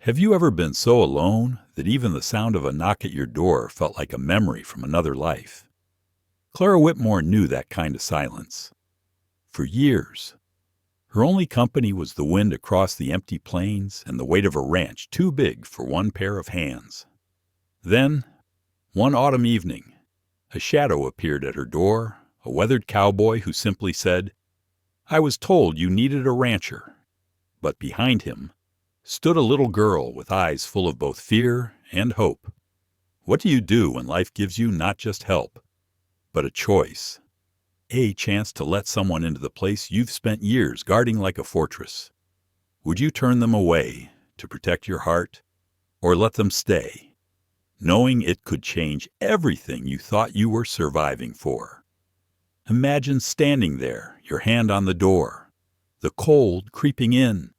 Have you ever been so alone that even the sound of a knock at your door felt like a memory from another life? Clara Whitmore knew that kind of silence. For years, her only company was the wind across the empty plains and the weight of a ranch too big for one pair of hands. Then, one autumn evening, a shadow appeared at her door, a weathered cowboy who simply said, "I was told you needed a rancher." But behind him stood a little girl with eyes full of both fear and hope. What do you do when life gives you not just help, but a choice? A chance to let someone into the place you've spent years guarding like a fortress. Would you turn them away to protect your heart, or let them stay, knowing it could change everything you thought you were surviving for? Imagine standing there, your hand on the door, the cold creeping in,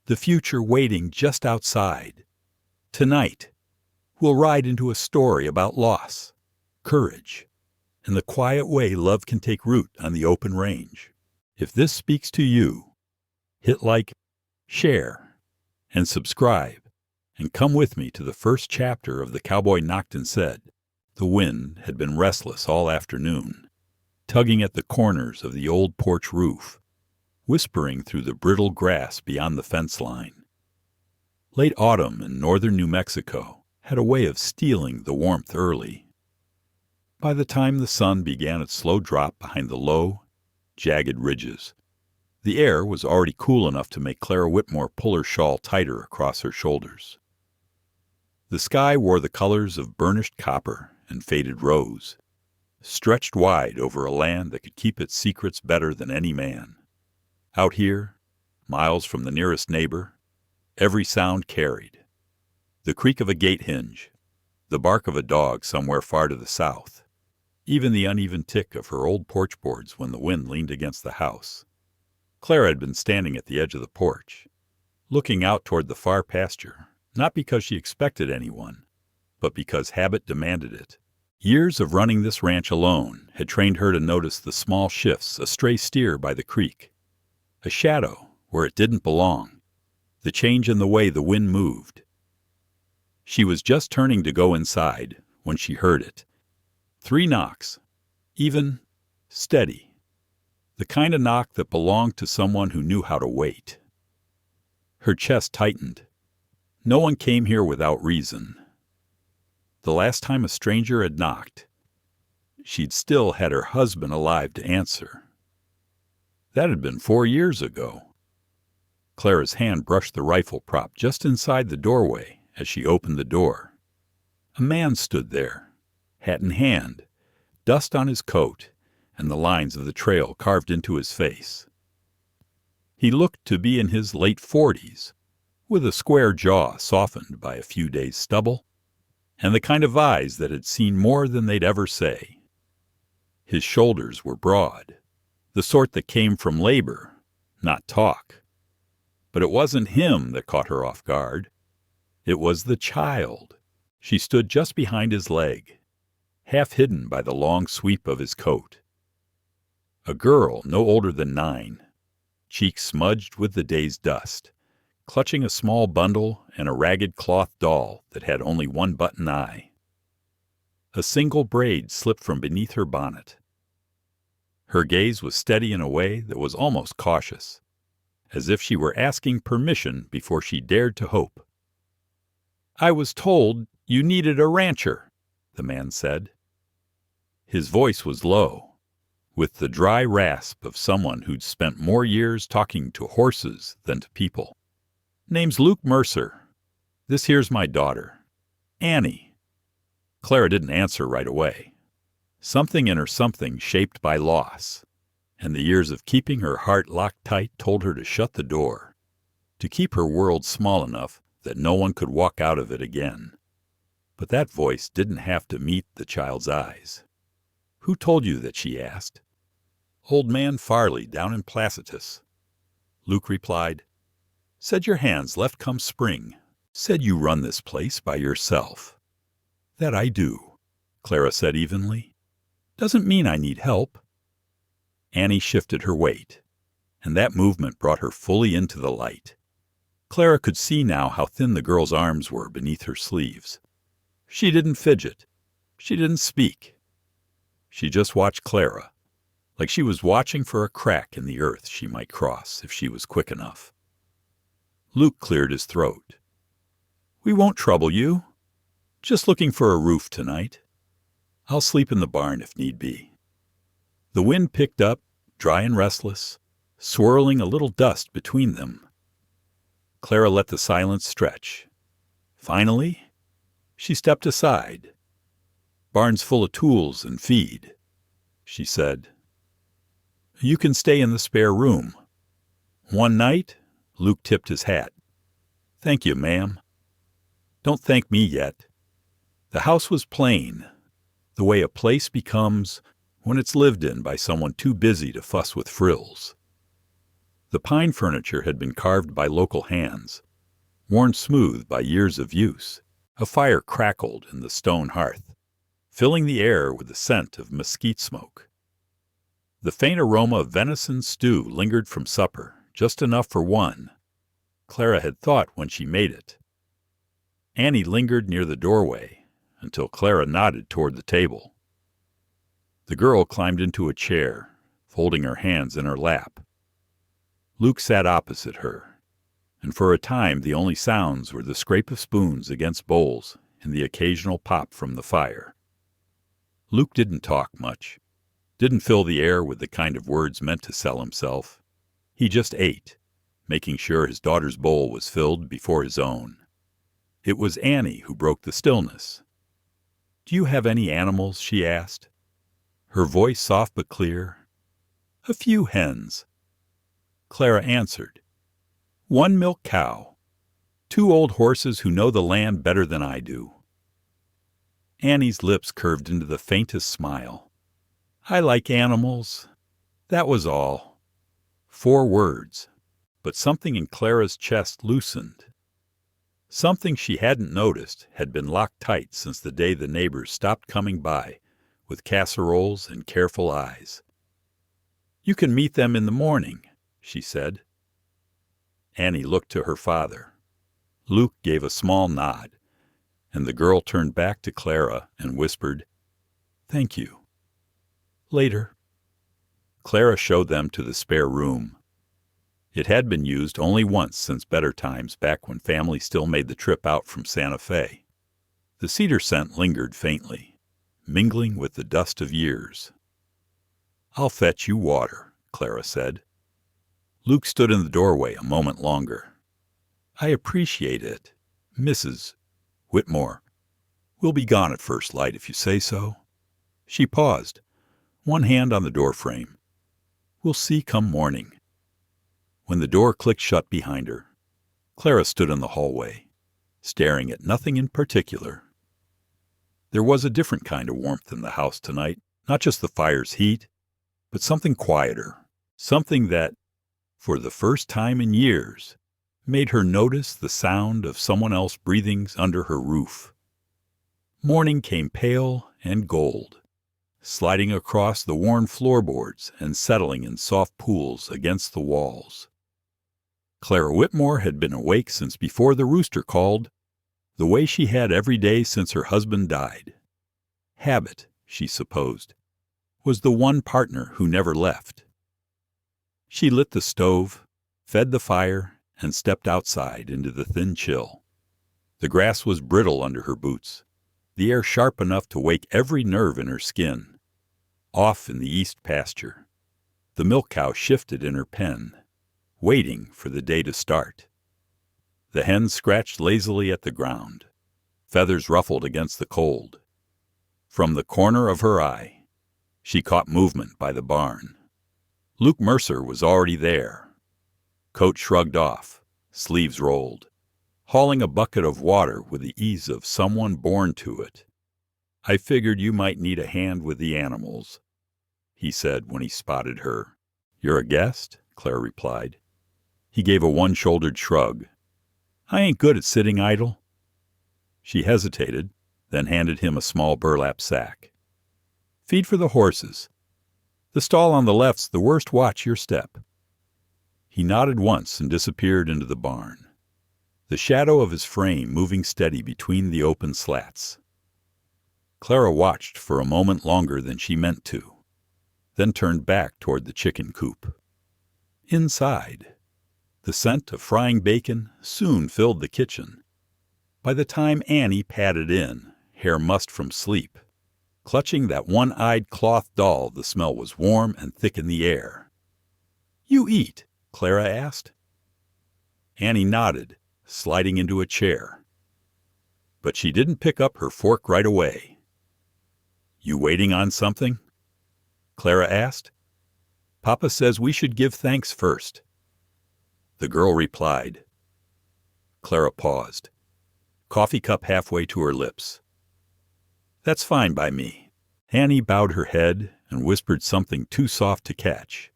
the future waiting just outside. Tonight, we'll ride into a story about loss, courage, and the quiet way love can take root on the open range. If this speaks to you, hit like, share, and subscribe, and come with me to the first chapter of The Cowboy Knocked and Said. The wind had been restless all afternoon, tugging at the corners of the old porch roof, whispering through the brittle grass beyond the fence line. Late autumn in northern New Mexico had a way of stealing the warmth early. By the time the sun began its slow drop behind the low, jagged ridges, the air was already cool enough to make Clara Whitmore pull her shawl tighter across her shoulders. The sky wore the colors of burnished copper and faded rose, stretched wide over a land that could keep its secrets better than any man. Out here, miles from the nearest neighbor, every sound carried. The creak of a gate hinge, the bark of a dog somewhere far to the south, even the uneven tick of her old porch boards when the wind leaned against the house. Clara had been standing at the edge of the porch, looking out toward the far pasture, not because she expected anyone, but because habit demanded it. Years of running this ranch alone had trained her to notice the small shifts, a stray steer by the creek, a shadow where it didn't belong, the change in the way the wind moved. She was just turning to go inside when she heard it. 3 knocks, even, steady, the kind of knock that belonged to someone who knew how to wait. Her chest tightened. No one came here without reason. The last time a stranger had knocked, she'd still had her husband alive to answer. That had been 4 years ago. Clara's hand brushed the rifle prop just inside the doorway as she opened the door. A man stood there, hat in hand, dust on his coat, and the lines of the trail carved into his face. He looked to be in his late 40s, with a square jaw softened by a few days' stubble, and the kind of eyes that had seen more than they'd ever say. His shoulders were broad, the sort that came from labor, not talk. But it wasn't him that caught her off guard. It was the child. She stood just behind his leg, half hidden by the long sweep of his coat. A girl no older than 9, cheeks smudged with the day's dust, clutching a small bundle and a ragged cloth doll that had only one button eye. A single braid slipped from beneath her bonnet. Her gaze was steady in a way that was almost cautious, as if she were asking permission before she dared to hope. "I was told you needed a rancher," the man said. His voice was low, with the dry rasp of someone who'd spent more years talking to horses than to people. "Name's Luke Mercer. This here's my daughter, Annie." Clara didn't answer right away. Something in her something shaped by loss, and the years of keeping her heart locked tight told her to shut the door, to keep her world small enough that no one could walk out of it again. But that voice didn't have to meet the child's eyes. "Who told you that?" she asked. "Old man Farley down in Placitus." Luke replied, "Said your hands left come spring. Said you run this place by yourself." "That I do," Clara said evenly. "Doesn't mean I need help." Annie shifted her weight, and that movement brought her fully into the light. Clara could see now how thin the girl's arms were beneath her sleeves. She didn't fidget. She didn't speak. She just watched Clara, like she was watching for a crack in the earth she might cross if she was quick enough. Luke cleared his throat. "We won't trouble you. Just looking for a roof tonight. I'll sleep in the barn if need be." The wind picked up, dry and restless, swirling a little dust between them. Clara let the silence stretch. Finally, she stepped aside. "Barn's full of tools and feed," she said. "You can stay in the spare room." "One night?" Luke tipped his hat. "Thank you, ma'am." "Don't thank me yet." The house was plain, the way a place becomes when it's lived in by someone too busy to fuss with frills. The pine furniture had been carved by local hands, worn smooth by years of use. A fire crackled in the stone hearth, filling the air with the scent of mesquite smoke. The faint aroma of venison stew lingered from supper, just enough for one, Clara had thought when she made it. Annie lingered near the doorway until Clara nodded toward the table. The girl climbed into a chair, folding her hands in her lap. Luke sat opposite her, and for a time the only sounds were the scrape of spoons against bowls and the occasional pop from the fire. Luke didn't talk much, didn't fill the air with the kind of words meant to sell himself. He just ate, making sure his daughter's bowl was filled before his own. It was Annie who broke the stillness. "Do you have any animals?" she asked, her voice soft but clear. "A few hens." Clara answered. "One milk cow. 2 old horses who know the land better than I do." Annie's lips curved into the faintest smile. "I like animals." That was all. 4 words, but something in Clara's chest loosened. Something she hadn't noticed had been locked tight since the day the neighbors stopped coming by with casseroles and careful eyes. "You can meet them in the morning," she said. Annie looked to her father. Luke gave a small nod, and the girl turned back to Clara and whispered, "Thank you. Later." Clara showed them to the spare room. It had been used only once since better times back when family still made the trip out from Santa Fe. The cedar scent lingered faintly, mingling with the dust of years. "I'll fetch you water," Clara said. Luke stood in the doorway a moment longer. "I appreciate it, Mrs. Whitmore. We'll be gone at first light if you say so." She paused, one hand on the doorframe. "We'll see come morning." When the door clicked shut behind her, Clara stood in the hallway, staring at nothing in particular. There was a different kind of warmth in the house tonight, not just the fire's heat, but something quieter, something that, for the first time in years, made her notice the sound of someone else breathing under her roof. Morning came pale and gold, sliding across the worn floorboards and settling in soft pools against the walls. Clara Whitmore had been awake since before the rooster called, the way she had every day since her husband died. Habit, she supposed, was the one partner who never left. She lit the stove, fed the fire, and stepped outside into the thin chill. The grass was brittle under her boots, the air sharp enough to wake every nerve in her skin. Off in the east pasture, the milk cow shifted in her pen, waiting for the day to start. The hens scratched lazily at the ground, feathers ruffled against the cold. From the corner of her eye, she caught movement by the barn. Luke Mercer was already there. Coat shrugged off, sleeves rolled, hauling a bucket of water with the ease of someone born to it. "I figured you might need a hand with the animals," he said when he spotted her. "You're a guest?" Clara replied. He gave a one-shouldered shrug. "I ain't good at sitting idle." She hesitated, then handed him a small burlap sack. "Feed for the horses. The stall on the left's the worst. Watch your step." He nodded once and disappeared into the barn. the shadow of his frame moving steady between the open slats. Clara watched for a moment longer than she meant to, then turned back toward the chicken coop. Inside, the scent of frying bacon soon filled the kitchen. By the time Annie padded in, hair mussed from sleep, clutching that one-eyed cloth doll, the smell was warm and thick in the air. "You eat?" Clara asked. Annie nodded, sliding into a chair. But she didn't pick up her fork right away. "You waiting on something?" Clara asked. "Papa says we should give thanks first." The girl replied. Clara paused, coffee cup halfway to her lips. "That's fine by me." Annie bowed her head and whispered something too soft to catch.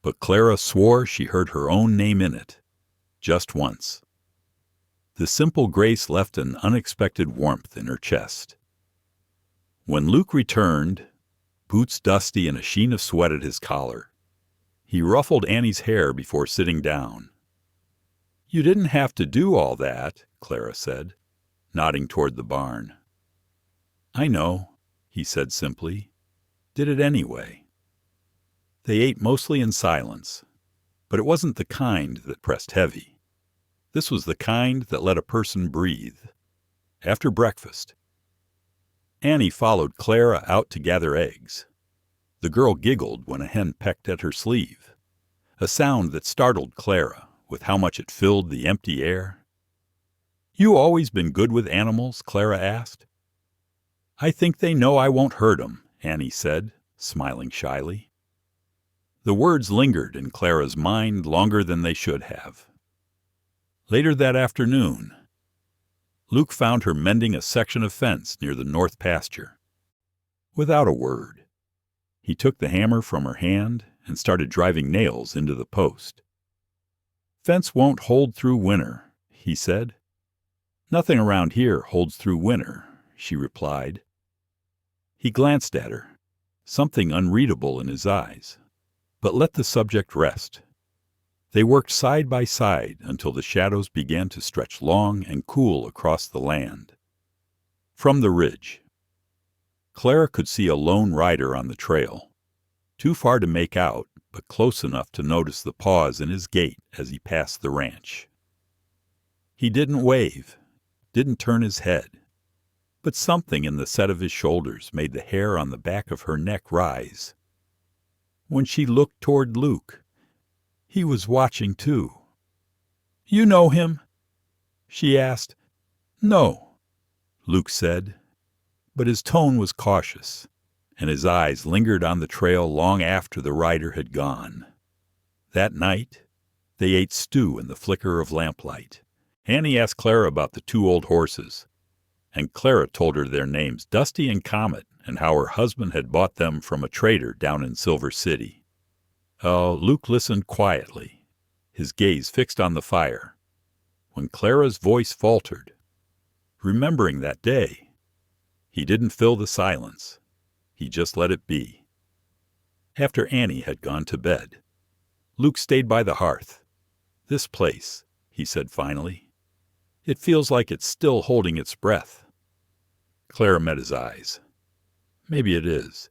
But Clara swore she heard her own name in it, just once. The simple grace left an unexpected warmth in her chest. When Luke returned, boots dusty and a sheen of sweat at his collar, he ruffled Annie's hair before sitting down. "You didn't have to do all that," Clara said, nodding toward the barn. "I know," he said simply. "Did it anyway." They ate mostly in silence, but it wasn't the kind that pressed heavy. This was the kind that let a person breathe. After breakfast, Annie followed Clara out to gather eggs. The girl giggled when a hen pecked at her sleeve, a sound that startled Clara with how much it filled the empty air. "You always been good with animals?" Clara asked. "I think they know I won't hurt 'em," Annie said, smiling shyly. The words lingered in Clara's mind longer than they should have. Later that afternoon, Luke found her mending a section of fence near the north pasture. Without a word, he took the hammer from her hand and started driving nails into the post. "Fence won't hold through winter," he said. "Nothing around here holds through winter," she replied. He glanced at her, something unreadable in his eyes, but let the subject rest. They worked side by side until the shadows began to stretch long and cool across the land. From the ridge, Clara could see a lone rider on the trail, too far to make out, but close enough to notice the pause in his gait as he passed the ranch. He didn't wave, didn't turn his head, but something in the set of his shoulders made the hair on the back of her neck rise. When she looked toward Luke, he was watching too. "You know him?" she asked. "No," Luke said, but his tone was cautious, and his eyes lingered on the trail long after the rider had gone. That night, they ate stew in the flicker of lamplight. Annie asked Clara about the two old horses, and Clara told her their names, Dusty and Comet, and how her husband had bought them from a trader down in Silver City. Oh, Luke listened quietly, his gaze fixed on the fire. When Clara's voice faltered, remembering that day, he didn't fill the silence. He just let it be. After Annie had gone to bed, Luke stayed by the hearth. "This place," he said finally, "it feels like it's still holding its breath." Clara met his eyes. "Maybe it is."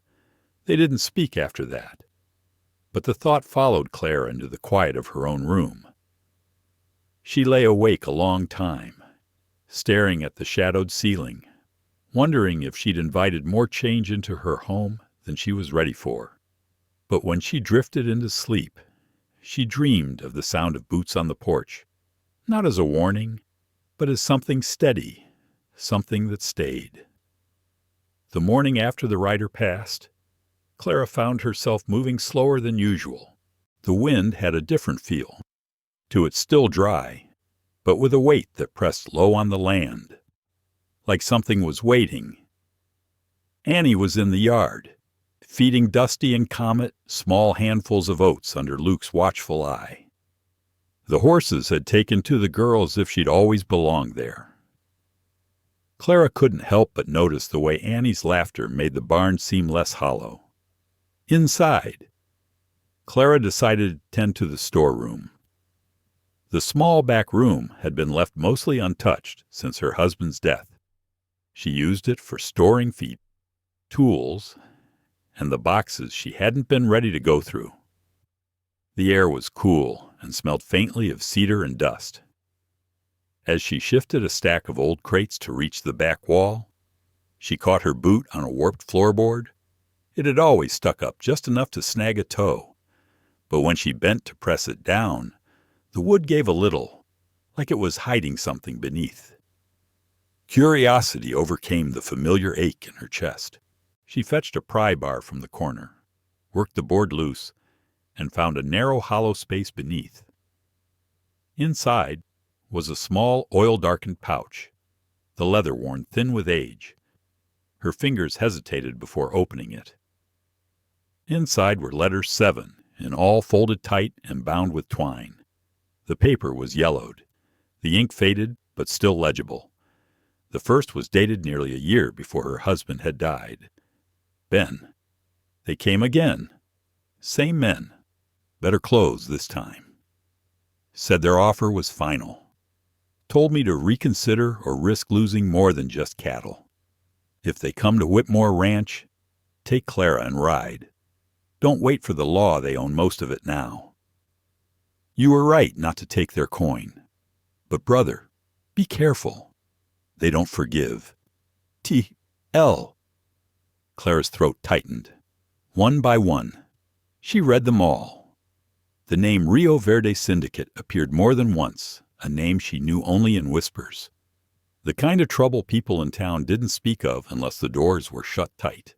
They didn't speak after that, but the thought followed Clara into the quiet of her own room. She lay awake a long time, staring at the shadowed ceiling, wondering if she'd invited more change into her home than she was ready for. But when she drifted into sleep, she dreamed of the sound of boots on the porch, not as a warning, but as something steady, something that stayed. The morning after the rider passed, Clara found herself moving slower than usual. The wind had a different feel, to it still dry, but with a weight that pressed low on the land, like something was waiting. Annie was in the yard, feeding Dusty and Comet small handfuls of oats under Luke's watchful eye. The horses had taken to the girl as if she'd always belonged there. Clara couldn't help but notice the way Annie's laughter made the barn seem less hollow. Inside, Clara decided to tend to the storeroom. The small back room had been left mostly untouched since her husband's death. She used it for storing feet, tools, and the boxes she hadn't been ready to go through. The air was cool and smelled faintly of cedar and dust. As she shifted a stack of old crates to reach the back wall, she caught her boot on a warped floorboard. It had always stuck up just enough to snag a toe, but when she bent to press it down, the wood gave a little, like it was hiding something beneath. Curiosity overcame the familiar ache in her chest. She fetched a pry bar from the corner, worked the board loose, and found a narrow hollow space beneath. Inside was a small oil-darkened pouch, the leather worn thin with age. Her fingers hesitated before opening it. Inside were letters 7, in all folded tight and bound with twine. The paper was yellowed, the ink faded but still legible. The first was dated nearly a year before her husband had died. Ben. They came again. Same men. Better clothes this time. Said their offer was final. Told me to reconsider or risk losing more than just cattle. If they come to Whitmore Ranch, take Clara and ride. Don't wait for the law, they own most of it now. You were right not to take their coin. But brother, be careful. They don't forgive. T.L. Clara's throat tightened. One by one, she read them all. The name Rio Verde Syndicate appeared more than once, a name she knew only in whispers. The kind of trouble people in town didn't speak of unless the doors were shut tight.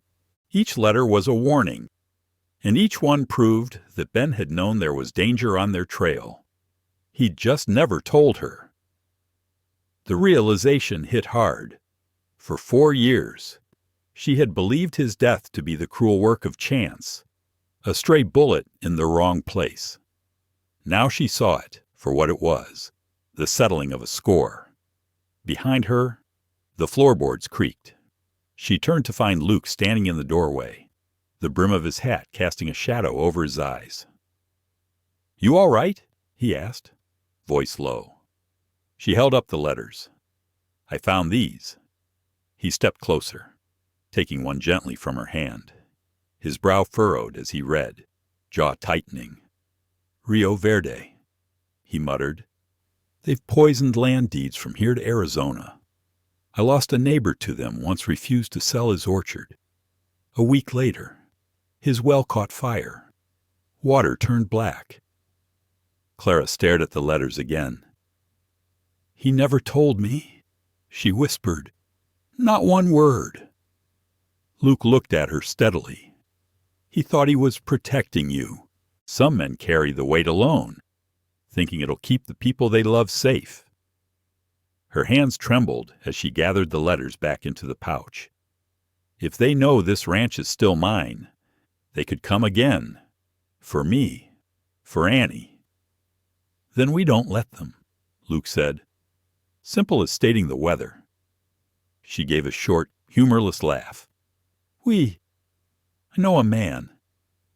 Each letter was a warning, and each one proved that Ben had known there was danger on their trail. He'd just never told her. The realization hit hard. For 4 years, she had believed his death to be the cruel work of chance, a stray bullet in the wrong place. Now she saw it for what it was, the settling of a score. Behind her, the floorboards creaked. She turned to find Luke standing in the doorway, the brim of his hat casting a shadow over his eyes. "You all right?" he asked, voice low. She held up the letters. "I found these." He stepped closer, taking one gently from her hand. His brow furrowed as he read, jaw tightening. "Rio Verde," he muttered. "They've poisoned land deeds from here to Arizona. I lost a neighbor to them, once refused to sell his orchard. A week later, his well caught fire. Water turned black." Clara stared at the letters again. "He never told me," she whispered. "Not one word." Luke looked at her steadily. "He thought he was protecting you. Some men carry the weight alone, thinking it'll keep the people they love safe." Her hands trembled as she gathered the letters back into the pouch. "If they know this ranch is still mine, they could come again. For me. For Annie." "Then we don't let them," Luke said. "Simple as stating the weather." She gave a short, humorless laugh. "I know a man,"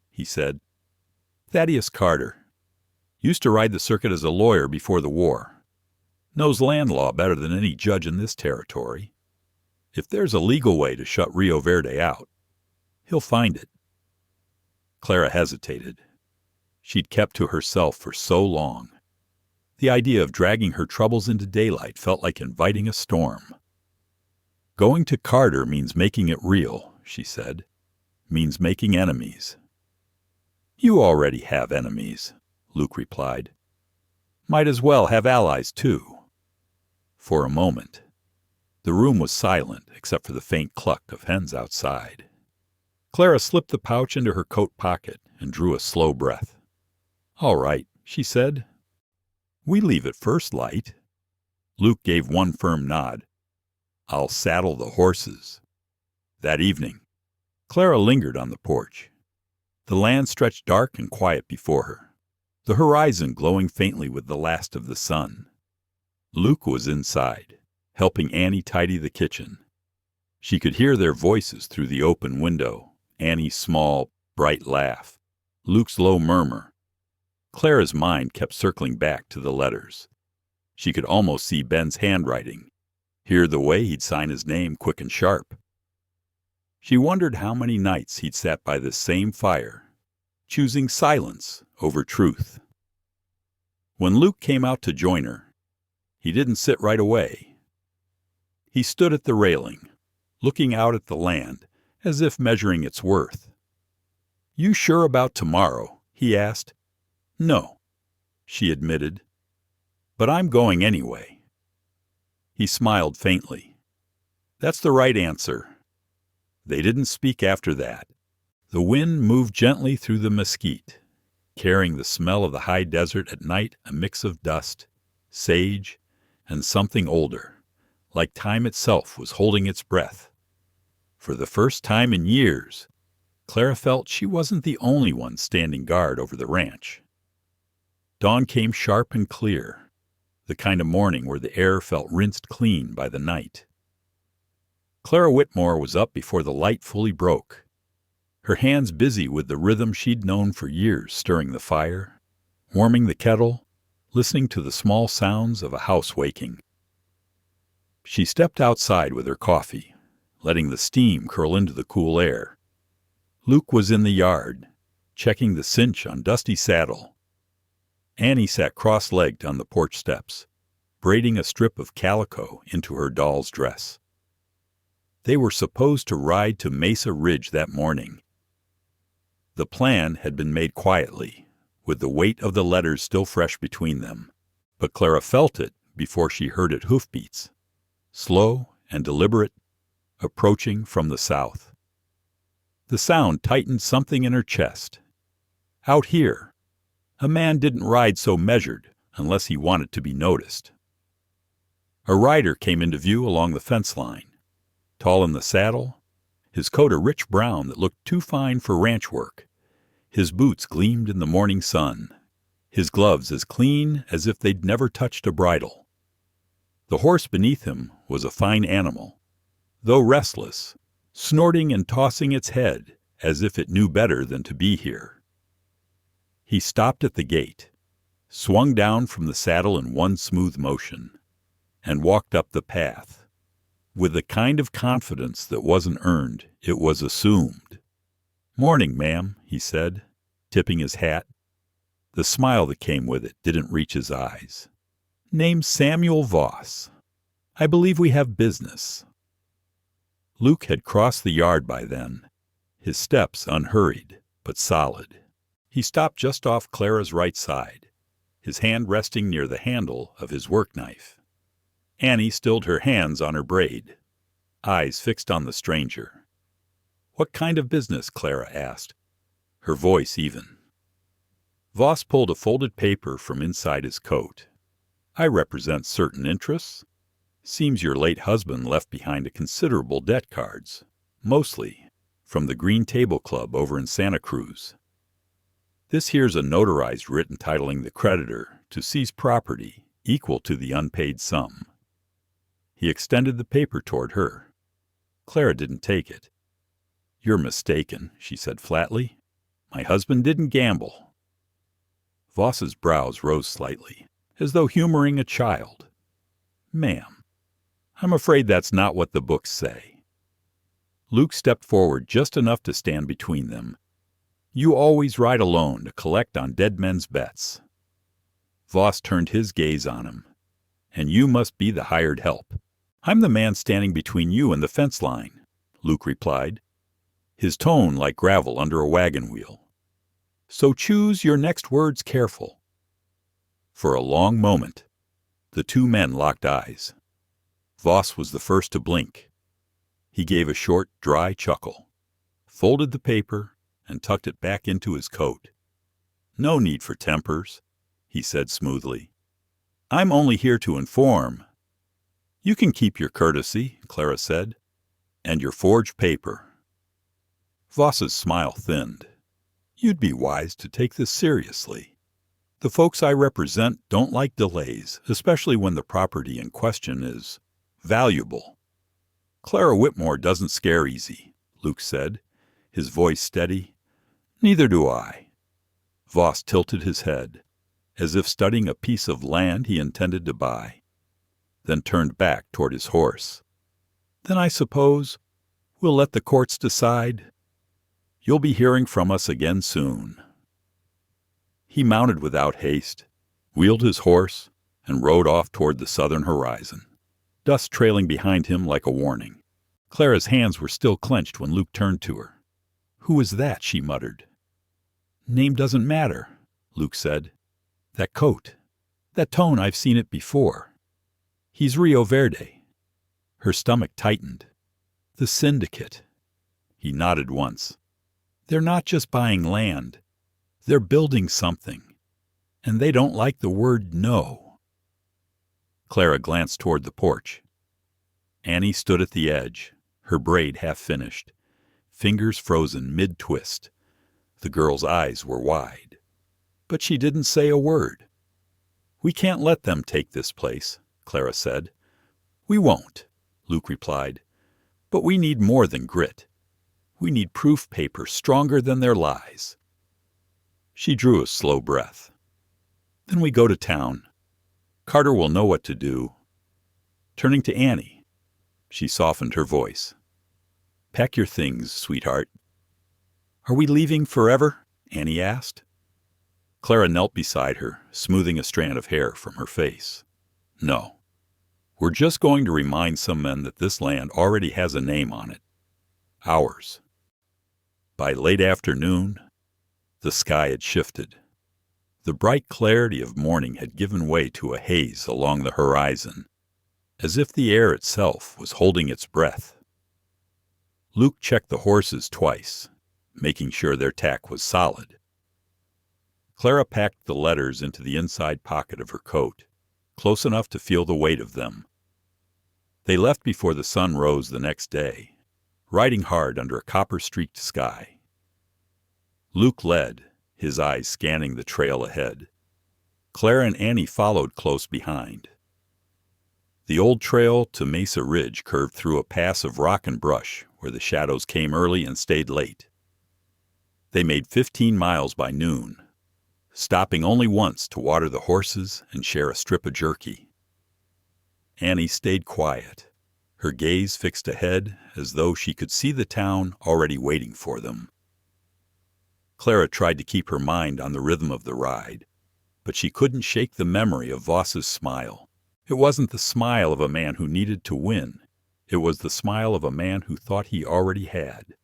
he said. "Thaddeus Carter. Used to ride the circuit as a lawyer before the war. Knows land law better than any judge in this territory. If there's a legal way to shut Rio Verde out, he'll find it." Clara hesitated. She'd kept to herself for so long. The idea of dragging her troubles into daylight felt like inviting a storm. "Going to Carter means making it real," she said. "Means making enemies." "You already have enemies," Luke replied. "Might as well have allies, too." For a moment, the room was silent except for the faint cluck of hens outside. Clara slipped the pouch into her coat pocket and drew a slow breath. "All right," she said. "We leave at first light." Luke gave one firm nod. "I'll saddle the horses." That evening, Clara lingered on the porch. The land stretched dark and quiet before her, the horizon glowing faintly with the last of the sun. Luke was inside, helping Annie tidy the kitchen. She could hear their voices through the open window, Annie's small, bright laugh, Luke's low murmur. Clara's mind kept circling back to the letters. She could almost see Ben's handwriting, hear the way he'd sign his name quick and sharp. She wondered how many nights he'd sat by this same fire, choosing silence over truth. When Luke came out to join her, he didn't sit right away. He stood at the railing, looking out at the land as if measuring its worth. "You sure about tomorrow?" he asked. "No," she admitted, "but I'm going anyway." He smiled faintly. "That's the right answer." They didn't speak after that. The wind moved gently through the mesquite, carrying the smell of the high desert at night, a mix of dust, sage, and something older, like time itself was holding its breath. For the first time in years, Clara felt she wasn't the only one standing guard over the ranch. Dawn came sharp and clear, the kind of morning where the air felt rinsed clean by the night. Clara Whitmore was up before the light fully broke, her hands busy with the rhythm she'd known for years, stirring the fire, warming the kettle, listening to the small sounds of a house waking. She stepped outside with her coffee, letting the steam curl into the cool air. Luke was in the yard, checking the cinch on Dusty's saddle. Annie sat cross-legged on the porch steps, braiding a strip of calico into her doll's dress. They were supposed to ride to Mesa Ridge that morning. The plan had been made quietly, with the weight of the letters still fresh between them, but Clara felt it before she heard it hoofbeats, slow and deliberate, approaching from the south. The sound tightened something in her chest. Out here, a man didn't ride so measured unless he wanted to be noticed. A rider came into view along the fence line, tall in the saddle, his coat a rich brown that looked too fine for ranch work. His boots gleamed in the morning sun, his gloves as clean as if they'd never touched a bridle. The horse beneath him was a fine animal, though restless, snorting and tossing its head as if it knew better than to be here. He stopped at the gate, swung down from the saddle in one smooth motion, and walked up the path. With the kind of confidence that wasn't earned, it was assumed. "Morning, ma'am," he said, tipping his hat. The smile that came with it didn't reach his eyes. "Name's Samuel Voss. I believe we have business." Luke had crossed the yard by then, his steps unhurried but solid. He stopped just off Clara's right side, his hand resting near the handle of his work knife. Annie stilled her hands on her braid, eyes fixed on the stranger. "What kind of business?" Clara asked, her voice even. Voss pulled a folded paper from inside his coat. "I represent certain interests. Seems your late husband left behind a considerable debt cards, mostly from the Green Table Club over in Santa Cruz. This here's a notarized writ entitling the creditor to seize property equal to the unpaid sum." He extended the paper toward her. Clara didn't take it. "You're mistaken," she said flatly. "My husband didn't gamble." Voss's brows rose slightly, as though humoring a child. "Ma'am, I'm afraid that's not what the books say." Luke stepped forward just enough to stand between them. "You always ride alone to collect on dead men's bets." Voss turned his gaze on him. "And you must be the hired help." "I'm the man standing between you and the fence line," Luke replied, his tone like gravel under a wagon wheel. "So choose your next words careful." For a long moment, the two men locked eyes. Voss was the first to blink. He gave a short, dry chuckle, folded the paper, and tucked it back into his coat. "No need for tempers," he said smoothly. "I'm only here to inform." "You can keep your courtesy," Clara said, "and your forged paper." Voss's smile thinned. "You'd be wise to take this seriously. The folks I represent don't like delays, especially when the property in question is valuable." "Clara Whitmore doesn't scare easy," Luke said, his voice steady. "Neither do I." Voss tilted his head, as if studying a piece of land he intended to buy, then turned back toward his horse. "Then I suppose we'll let the courts decide. You'll be hearing from us again soon." He mounted without haste, wheeled his horse, and rode off toward the southern horizon, dust trailing behind him like a warning. Clara's hands were still clenched when Luke turned to her. "Who is that?" she muttered. "Name doesn't matter," Luke said. "That coat, that tone, I've seen it before. He's Rio Verde." Her stomach tightened. "The Syndicate." He nodded once. "They're not just buying land. They're building something. And they don't like the word no." Clara glanced toward the porch. Annie stood at the edge, her braid half finished, fingers frozen mid-twist. The girl's eyes were wide. But she didn't say a word. "We can't let them take this place," Clara said. "We won't," Luke replied. "But we need more than grit. We need proof paper stronger than their lies." She drew a slow breath. "Then we go to town. Carter will know what to do." Turning to Annie, she softened her voice. "Pack your things, sweetheart." "Are we leaving forever?" Annie asked. Clara knelt beside her, smoothing a strand of hair from her face. "No. We're just going to remind some men that this land already has a name on it. Ours." By late afternoon, the sky had shifted. The bright clarity of morning had given way to a haze along the horizon, as if the air itself was holding its breath. Luke checked the horses twice, making sure their tack was solid. Clara packed the letters into the inside pocket of her coat, close enough to feel the weight of them. They left before the sun rose the next day, riding hard under a copper-streaked sky. Luke led, his eyes scanning the trail ahead. Clara and Annie followed close behind. The old trail to Mesa Ridge curved through a pass of rock and brush where the shadows came early and stayed late. They made 15 miles by noon, stopping only once to water the horses and share a strip of jerky. Annie stayed quiet, her gaze fixed ahead as though she could see the town already waiting for them. Clara tried to keep her mind on the rhythm of the ride, but she couldn't shake the memory of Voss's smile. It wasn't the smile of a man who needed to win. It was the smile of a man who thought he already had.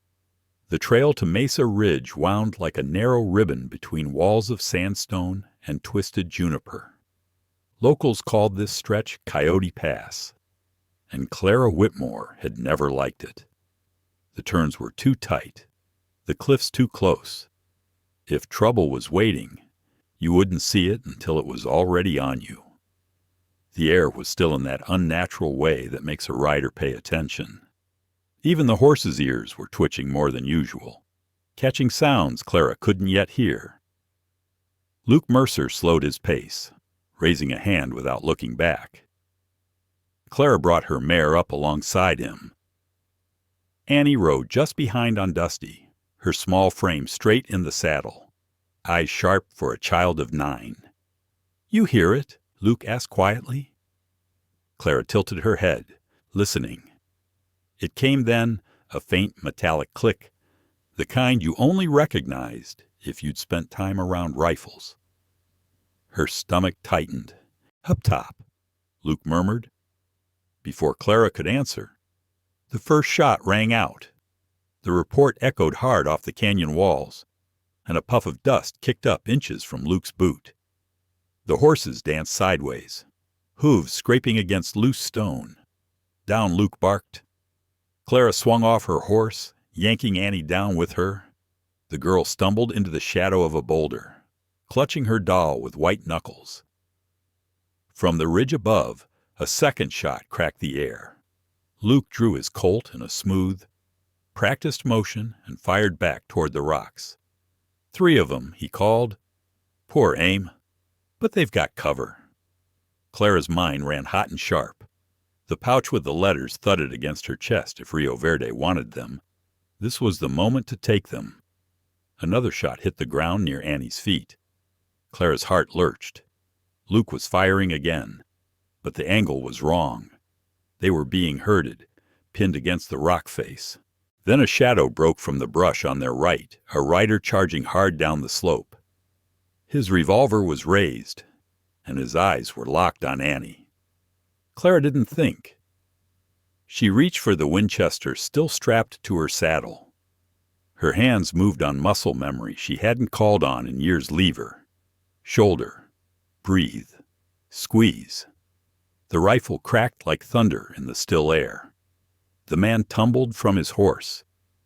The trail to Mesa Ridge wound like a narrow ribbon between walls of sandstone and twisted juniper. Locals called this stretch Coyote Pass, and Clara Whitmore had never liked it. The turns were too tight, the cliffs too close. If trouble was waiting, you wouldn't see it until it was already on you. The air was still in that unnatural way that makes a rider pay attention. Even the horses' ears were twitching more than usual, catching sounds Clara couldn't yet hear. Luke Mercer slowed his pace, raising a hand without looking back. Clara brought her mare up alongside him. Annie rode just behind on Dusty, her small frame straight in the saddle, eyes sharp for a child of 9. "You hear it?" Luke asked quietly. Clara tilted her head, listening. It came then, a faint metallic click, the kind you only recognized if you'd spent time around rifles. Her stomach tightened. "Up top," Luke murmured. Before Clara could answer, the first shot rang out. The report echoed hard off the canyon walls, and a puff of dust kicked up inches from Luke's boot. The horses danced sideways, hooves scraping against loose stone. Down Luke barked. Clara swung off her horse, yanking Annie down with her. The girl stumbled into the shadow of a boulder, clutching her doll with white knuckles. From the ridge above, a second shot cracked the air. Luke drew his Colt in a smooth, practiced motion and fired back toward the rocks. 3 of them, he called. Poor aim, but they've got cover. Clara's mind ran hot and sharp. The pouch with the letters thudded against her chest if Rio Verde wanted them. This was the moment to take them. Another shot hit the ground near Annie's feet. Clara's heart lurched. Luke was firing again, but the angle was wrong. They were being herded, pinned against the rock face. Then a shadow broke from the brush on their right, a rider charging hard down the slope. His revolver was raised, and his eyes were locked on Annie. Clara didn't think. She reached for the Winchester still strapped to her saddle. Her hands moved on muscle memory she hadn't called on in years. Lever, shoulder, breathe, squeeze. The rifle cracked like thunder in the still air. The man tumbled from his horse,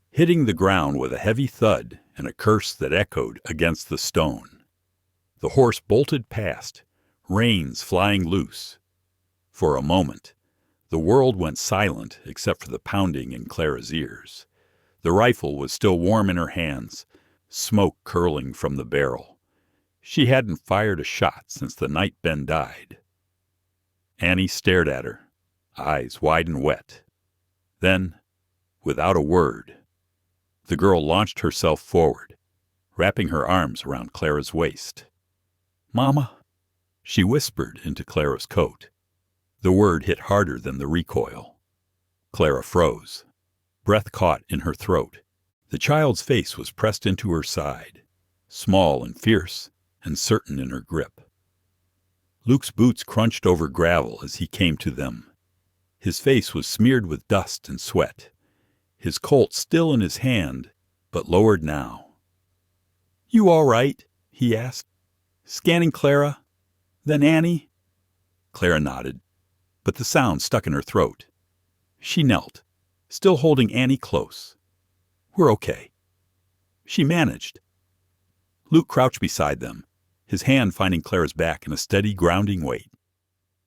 hitting the ground with a heavy thud and a curse that echoed against the stone. The horse bolted past, reins flying loose. For a moment, the world went silent except for the pounding in Clara's ears. The rifle was still warm in her hands, smoke curling from the barrel. She hadn't fired a shot since the night Ben died. Annie stared at her, eyes wide and wet. Then, without a word, the girl launched herself forward, wrapping her arms around Clara's waist. "Mama," she whispered into Clara's coat. The word hit harder than the recoil. Clara froze, breath caught in her throat. The child's face was pressed into her side, small and fierce and certain in her grip. Luke's boots crunched over gravel as he came to them. His face was smeared with dust and sweat, his Colt still in his hand, but lowered now. "You all right?" he asked, scanning Clara, then Annie. Clara nodded, but the sound stuck in her throat. She knelt, still holding Annie close. "We're okay." She managed. Luke crouched beside them, his hand finding Clara's back in a steady, grounding weight.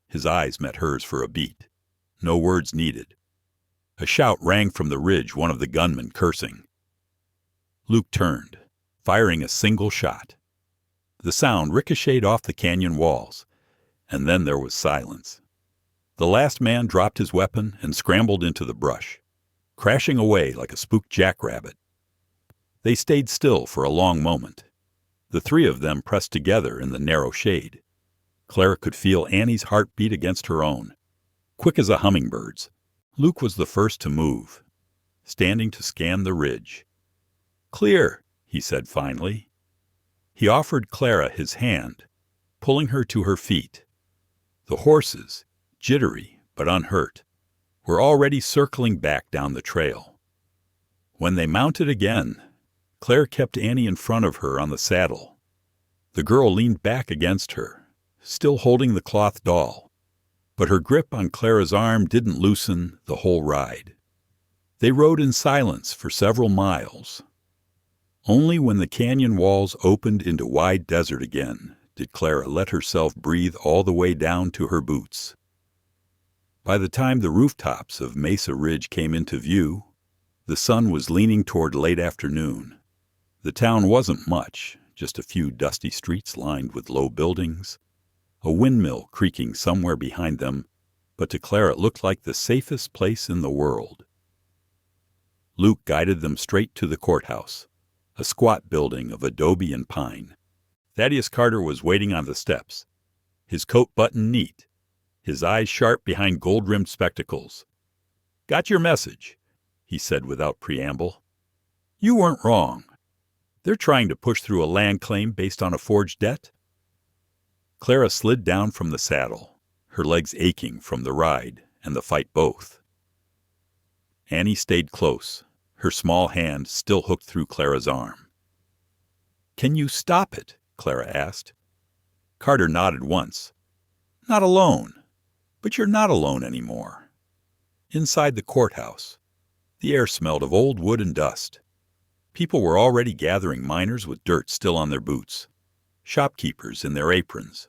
His eyes met hers for a beat. No words needed. A shout rang from the ridge, one of the gunmen cursing. Luke turned, firing a single shot. The sound ricocheted off the canyon walls, and then there was silence. The last man dropped his weapon and scrambled into the brush, crashing away like a spooked jackrabbit. They stayed still for a long moment. The three of them pressed together in the narrow shade. Clara could feel Annie's heart beat against her own, quick as a hummingbird's. Luke was the first to move, standing to scan the ridge. "Clear," he said finally. He offered Clara his hand, pulling her to her feet. The horses, jittery but unhurt, were already circling back down the trail. When they mounted again, Claire kept Annie in front of her on the saddle. The girl leaned back against her, still holding the cloth doll, but her grip on Clara's arm didn't loosen the whole ride. They rode in silence for several miles. Only when the canyon walls opened into wide desert again did Clara let herself breathe all the way down to her boots. By the time the rooftops of Mesa Ridge came into view, the sun was leaning toward late afternoon. The town wasn't much, just a few dusty streets lined with low buildings, a windmill creaking somewhere behind them, but to Clara it looked like the safest place in the world. Luke guided them straight to the courthouse, a squat building of adobe and pine. Thaddeus Carter was waiting on the steps, his coat buttoned neat, his eyes sharp behind gold-rimmed spectacles. "Got your message," he said without preamble. "You weren't wrong. They're trying to push through a land claim based on a forged debt." Clara slid down from the saddle, her legs aching from the ride and the fight both. Annie stayed close, her small hand still hooked through Clara's arm. "Can you stop it?" Clara asked. Carter nodded once. "Not alone. But you're not alone anymore." Inside the courthouse, the air smelled of old wood and dust. People were already gathering, miners with dirt still on their boots, shopkeepers in their aprons,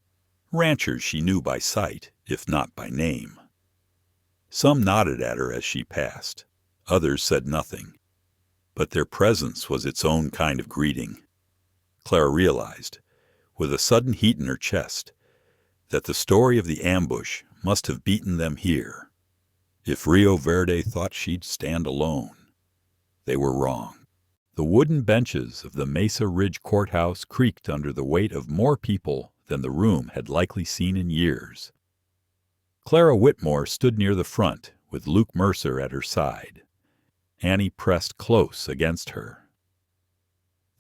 ranchers she knew by sight, if not by name. Some nodded at her as she passed. Others said nothing. But their presence was its own kind of greeting. Clara realized, with a sudden heat in her chest, that the story of the ambush must have beaten them here. If Rio Verde thought she'd stand alone, they were wrong. The wooden benches of the Mesa Ridge courthouse creaked under the weight of more people than the room had likely seen in years. Clara Whitmore stood near the front, with Luke Mercer at her side. Annie pressed close against her.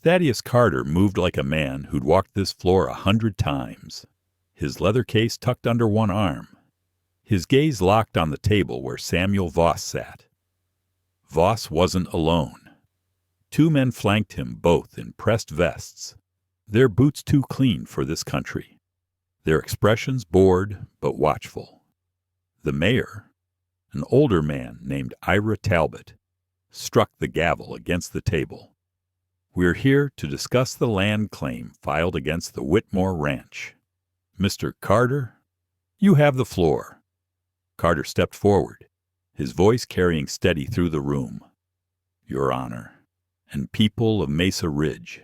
Thaddeus Carter moved like a man who'd walked this floor 100 times, his leather case tucked under one arm, his gaze locked on the table where Samuel Voss sat. Voss wasn't alone. 2 men flanked him, both in pressed vests, their boots too clean for this country, their expressions bored but watchful. The mayor, an older man named Ira Talbot, struck the gavel against the table. "We're here to discuss the land claim filed against the Whitmore Ranch. Mr. Carter, you have the floor." Carter stepped forward, his voice carrying steady through the room. "Your Honor, and people of Mesa Ridge,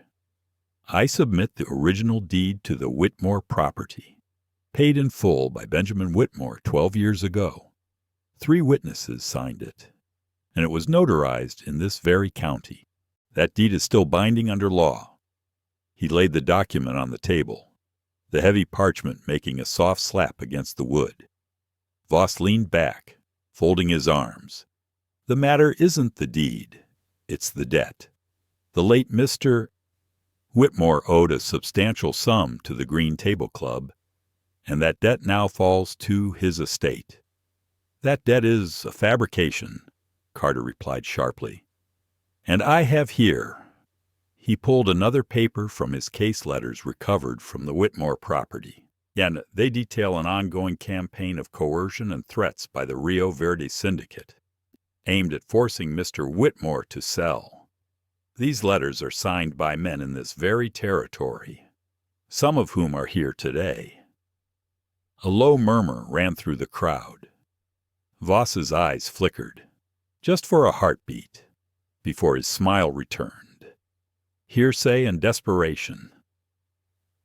I submit the original deed to the Whitmore property, paid in full by Benjamin Whitmore 12 years ago. 3 witnesses signed it, and it was notarized in this very county. That deed is still binding under law." He laid the document on the table, the heavy parchment making a soft slap against the wood. Voss leaned back, folding his arms. "The matter isn't the deed, it's the debt. The late Mr. Whitmore owed a substantial sum to the Green Table Club, and that debt now falls to his estate." "That debt is a fabrication," Carter replied sharply. "And I have here—" He pulled another paper from his case letters recovered from the Whitmore property, and they detail an ongoing campaign of coercion and threats by the Rio Verde Syndicate, aimed at forcing Mr. Whitmore to sell. These letters are signed by men in this very territory, some of whom are here today. A low murmur ran through the crowd. Voss's eyes flickered, just for a heartbeat, before his smile returned. Hearsay and desperation.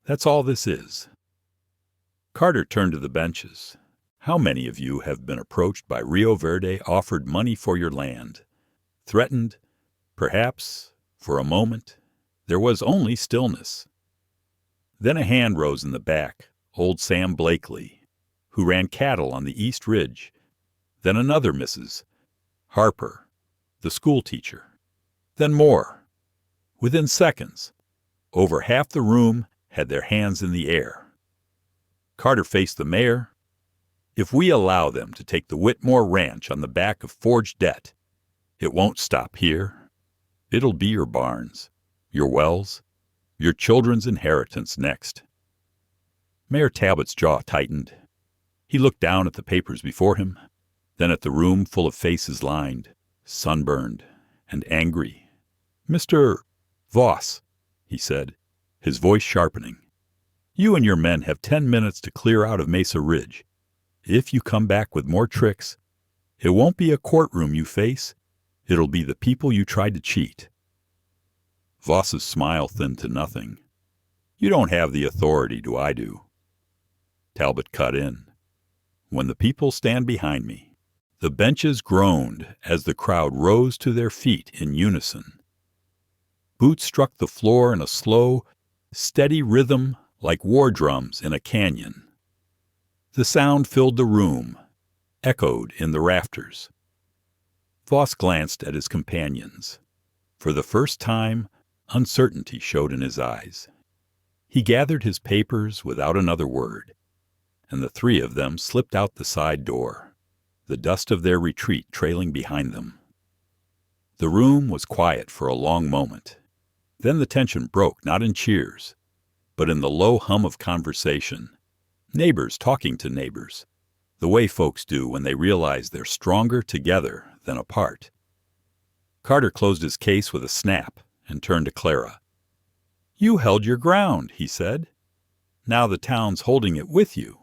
That's all this is. Carter turned to the benches. "How many of you have been approached by Rio Verde, offered money for your land, threatened, perhaps, for a moment?" There was only stillness. Then a hand rose in the back, old Sam Blakely, who ran cattle on the East Ridge. Then another Mrs. Harper, the schoolteacher. Then more. Within seconds, over half the room had their hands in the air. Carter faced the mayor. "If we allow them to take the Whitmore Ranch on the back of forged debt, it won't stop here. It'll be your barns, your wells, your children's inheritance next." Mayor Talbot's jaw tightened. He looked down at the papers before him, then at the room full of faces lined, sunburned, and angry. "Mr. Voss," he said, his voice sharpening, "you and your men have 10 minutes to clear out of Mesa Ridge. If you come back with more tricks, it won't be a courtroom you face. It'll be the people you tried to cheat." Voss's smile thinned to nothing. "You don't have the authority, I do." Talbot cut in. "When the people stand behind me." The benches groaned as the crowd rose to their feet in unison. Boots struck the floor in a slow, steady rhythm like war drums in a canyon. The sound filled the room, echoed in the rafters. Voss glanced at his companions. For the first time, uncertainty showed in his eyes. He gathered his papers without another word, and the 3 of them slipped out the side door, the dust of their retreat trailing behind them. The room was quiet for a long moment. Then the tension broke, not in cheers, but in the low hum of conversation, neighbors talking to neighbors, the way folks do when they realize they're stronger together than apart. Carter closed his case with a snap and turned to Clara. "You held your ground," he said. "Now the town's holding it with you."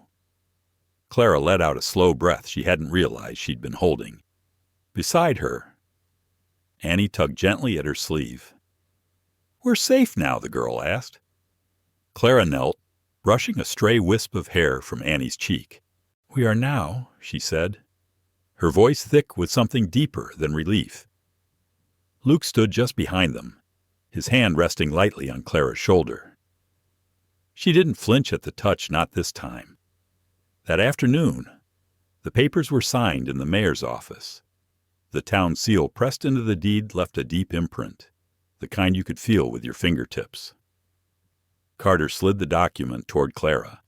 Clara let out a slow breath she hadn't realized she'd been holding. Beside her, Annie tugged gently at her sleeve. "We're safe now?" the girl asked. Clara knelt, brushing a stray wisp of hair from Annie's cheek. "We are now," she said, her voice thick with something deeper than relief. Luke stood just behind them, his hand resting lightly on Clara's shoulder. She didn't flinch at the touch, not this time. That afternoon, the papers were signed in the mayor's office. The town seal pressed into the deed left a deep imprint, the kind you could feel with your fingertips. Carter slid the document toward Clara.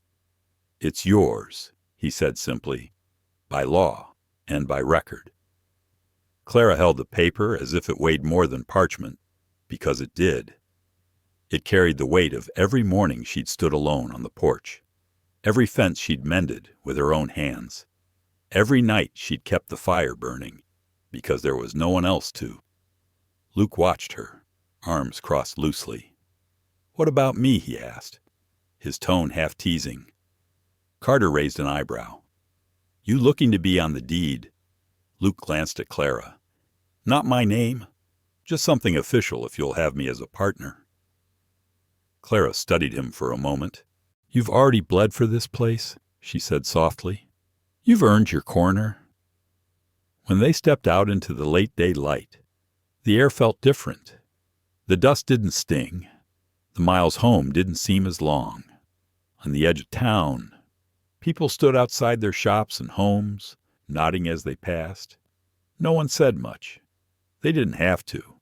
"It's yours," he said simply, "by law and by record." Clara held the paper as if it weighed more than parchment, because it did. It carried the weight of every morning she'd stood alone on the porch, every fence she'd mended with her own hands, every night she'd kept the fire burning, because there was no one else to. Luke watched her, arms crossed loosely. "What about me?" he asked, his tone half teasing. Carter raised an eyebrow. "You looking to be on the deed?" Luke glanced at Clara. "Not my name. Just something official if you'll have me as a partner." Clara studied him for a moment. "You've already bled for this place," she said softly. "You've earned your corner." When they stepped out into the late day light, the air felt different. The dust didn't sting. The miles home didn't seem as long. On the edge of town, people stood outside their shops and homes, nodding as they passed. No one said much. They didn't have to.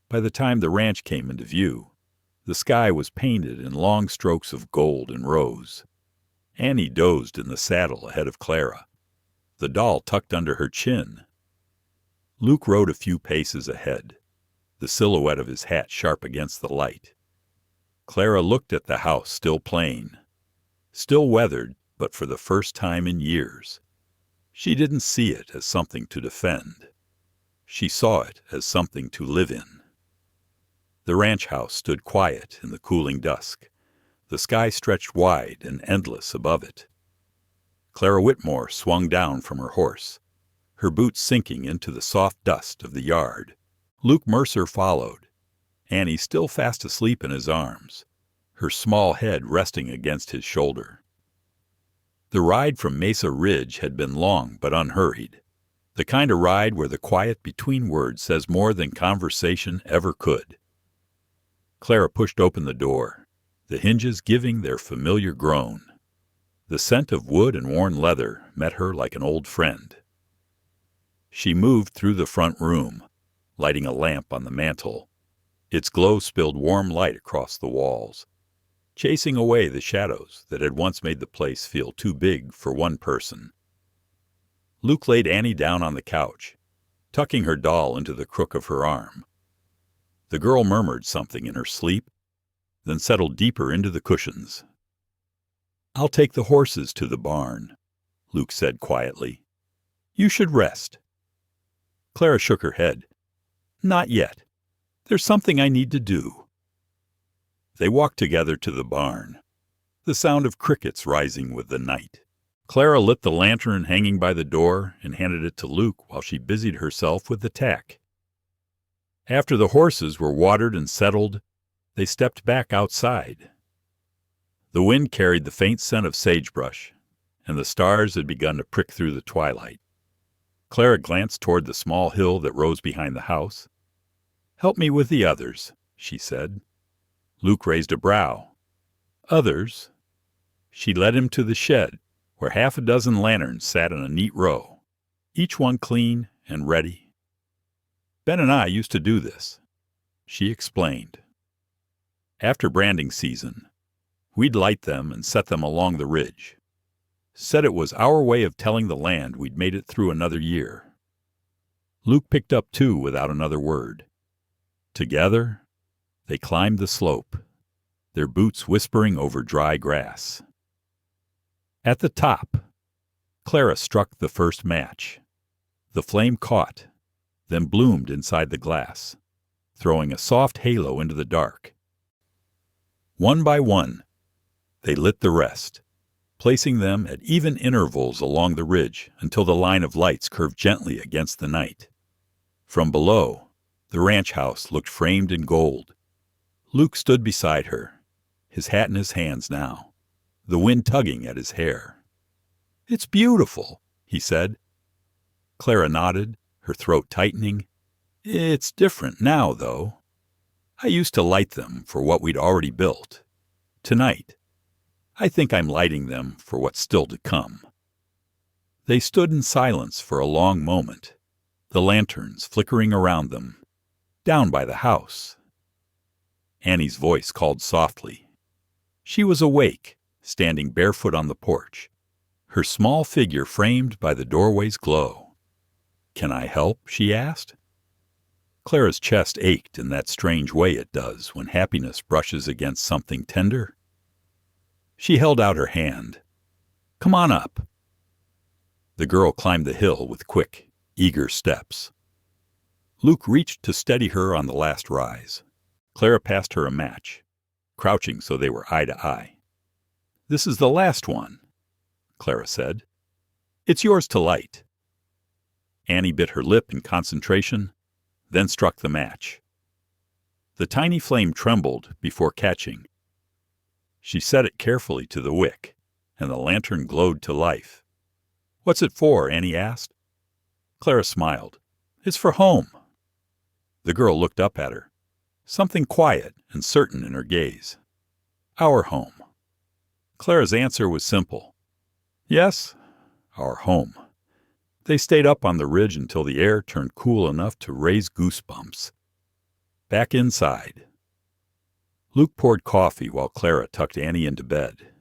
By the time the ranch came into view, the sky was painted in long strokes of gold and rose. Annie dozed in the saddle ahead of Clara, the doll tucked under her chin. Luke rode a few paces ahead, the silhouette of his hat sharp against the light. Clara looked at the house, still plain, still weathered, but for the first time in years. She didn't see it as something to defend. She saw it as something to live in. The ranch house stood quiet in the cooling dusk. The sky stretched wide and endless above it. Clara Whitmore swung down from her horse, her boots sinking into the soft dust of the yard. Luke Mercer followed, Annie still fast asleep in his arms, her small head resting against his shoulder. The ride from Mesa Ridge had been long but unhurried, the kind of ride where the quiet between words says more than conversation ever could. Clara pushed open the door, the hinges giving their familiar groan. The scent of wood and worn leather met her like an old friend. She moved through the front room, lighting a lamp on the mantel. Its glow spilled warm light across the walls, chasing away the shadows that had once made the place feel too big for one person. Luke laid Annie down on the couch, tucking her doll into the crook of her arm. The girl murmured something in her sleep, then settled deeper into the cushions. "I'll take the horses to the barn," Luke said quietly. "You should rest." Clara shook her head. "Not yet. There's something I need to do." They walked together to the barn, the sound of crickets rising with the night. Clara lit the lantern hanging by the door and handed it to Luke while she busied herself with the tack. After the horses were watered and settled, they stepped back outside. The wind carried the faint scent of sagebrush, and the stars had begun to prick through the twilight. Clara glanced toward the small hill that rose behind the house. "Help me with the others," she said. Luke raised a brow. "Others?" She led him to the shed, where half a dozen lanterns sat in a neat row, each one clean and ready. "Ben and I used to do this," she explained. After branding season, we'd light them and set them along the ridge. Said it was our way of telling the land we'd made it through another year. Luke picked up two without another word. Together, they climbed the slope, their boots whispering over dry grass. At the top, Clara struck the first match. The flame caught, then bloomed inside the glass, throwing a soft halo into the dark. One by one, they lit the rest, placing them at even intervals along the ridge until the line of lights curved gently against the night. From below, the ranch house looked framed in gold. Luke stood beside her, his hat in his hands now, the wind tugging at his hair. "It's beautiful," he said. Clara nodded, her throat tightening. "It's different now, though." I used to light them for what we'd already built. Tonight, I think I'm lighting them for what's still to come." They stood in silence for a long moment, the lanterns flickering around them, down by the house. Annie's voice called softly. She was awake, standing barefoot on the porch, her small figure framed by the doorway's glow. "Can I help?" she asked. Clara's chest ached in that strange way it does when happiness brushes against something tender. She held out her hand. "Come on up." The girl climbed the hill with quick, eager steps. Luke reached to steady her on the last rise. Clara passed her a match, crouching so they were eye to eye. "This is the last one," Clara said. "It's yours to light." Annie bit her lip in concentration, then struck the match. The tiny flame trembled before catching. She set it carefully to the wick, and the lantern glowed to life. "What's it for?" Annie asked. Clara smiled. "It's for home." The girl looked up at her, something quiet and certain in her gaze. "Our home." Clara's answer was simple. "Yes, our home." They stayed up on the ridge until the air turned cool enough to raise goosebumps. Back inside, Luke poured coffee while Clara tucked Annie into bed.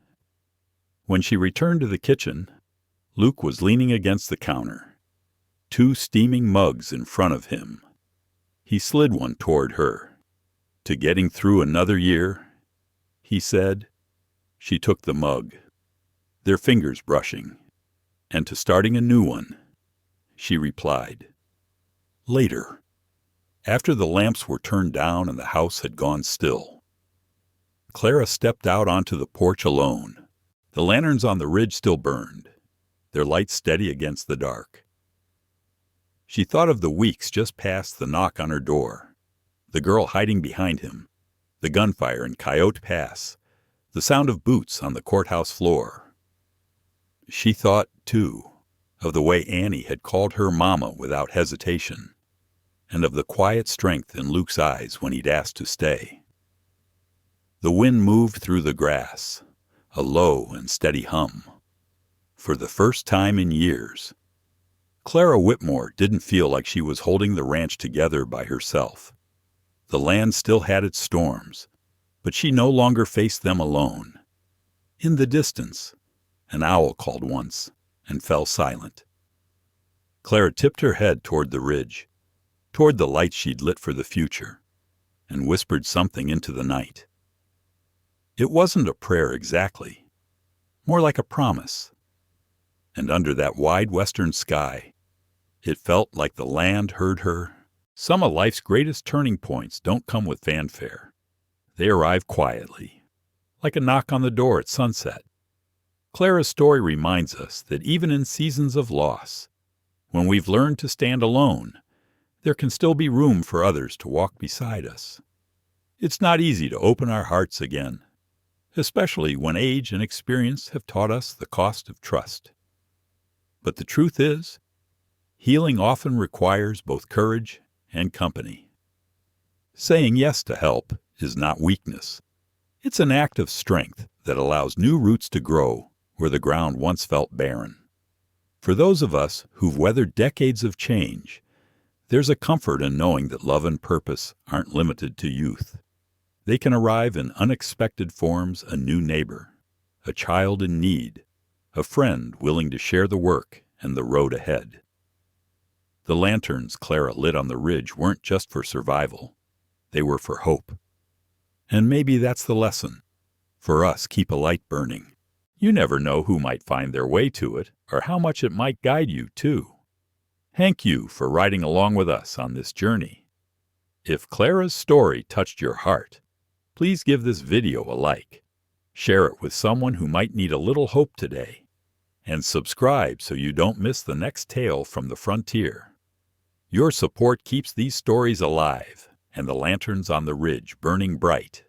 When she returned to the kitchen, Luke was leaning against the counter, 2 steaming mugs in front of him. He slid one toward her. "To getting through another year," he said. She took the mug, their fingers brushing. "And to starting a new one," she replied. Later, after the lamps were turned down and the house had gone still, Clara stepped out onto the porch alone. The lanterns on the ridge still burned, their light steady against the dark. She thought of the weeks just past the knock on her door, the girl hiding behind him, the gunfire in Coyote Pass, the sound of boots on the courthouse floor. She thought, too, of the way Annie had called her mama without hesitation, and of the quiet strength in Luke's eyes when he'd asked to stay. The wind moved through the grass, a low and steady hum. For the first time in years, Clara Whitmore didn't feel like she was holding the ranch together by herself. The land still had its storms, but she no longer faced them alone. In the distance, an owl called once and fell silent. Clara tipped her head toward the ridge, toward the light she'd lit for the future, and whispered something into the night. It wasn't a prayer exactly, more like a promise. And under that wide western sky, it felt like the land heard her. Some of life's greatest turning points don't come with fanfare. They arrive quietly, like a knock on the door at sunset. Clara's story reminds us that even in seasons of loss, when we've learned to stand alone, there can still be room for others to walk beside us. It's not easy to open our hearts again, especially when age and experience have taught us the cost of trust. But the truth is, healing often requires both courage and company. Saying yes to help is not weakness. It's an act of strength that allows new roots to grow where the ground once felt barren. For those of us who've weathered decades of change, there's a comfort in knowing that love and purpose aren't limited to youth. They can arrive in unexpected forms: a new neighbor, a child in need, a friend willing to share the work and the road ahead. The lanterns Clara lit on the ridge weren't just for survival. They were for hope. And maybe that's the lesson. For us, keep a light burning. You never know who might find their way to it, or how much it might guide you, too. Thank you for riding along with us on this journey. If Clara's story touched your heart, please give this video a like. Share it with someone who might need a little hope today. And subscribe so you don't miss the next tale from the frontier. Your support keeps these stories alive and the lanterns on the ridge burning bright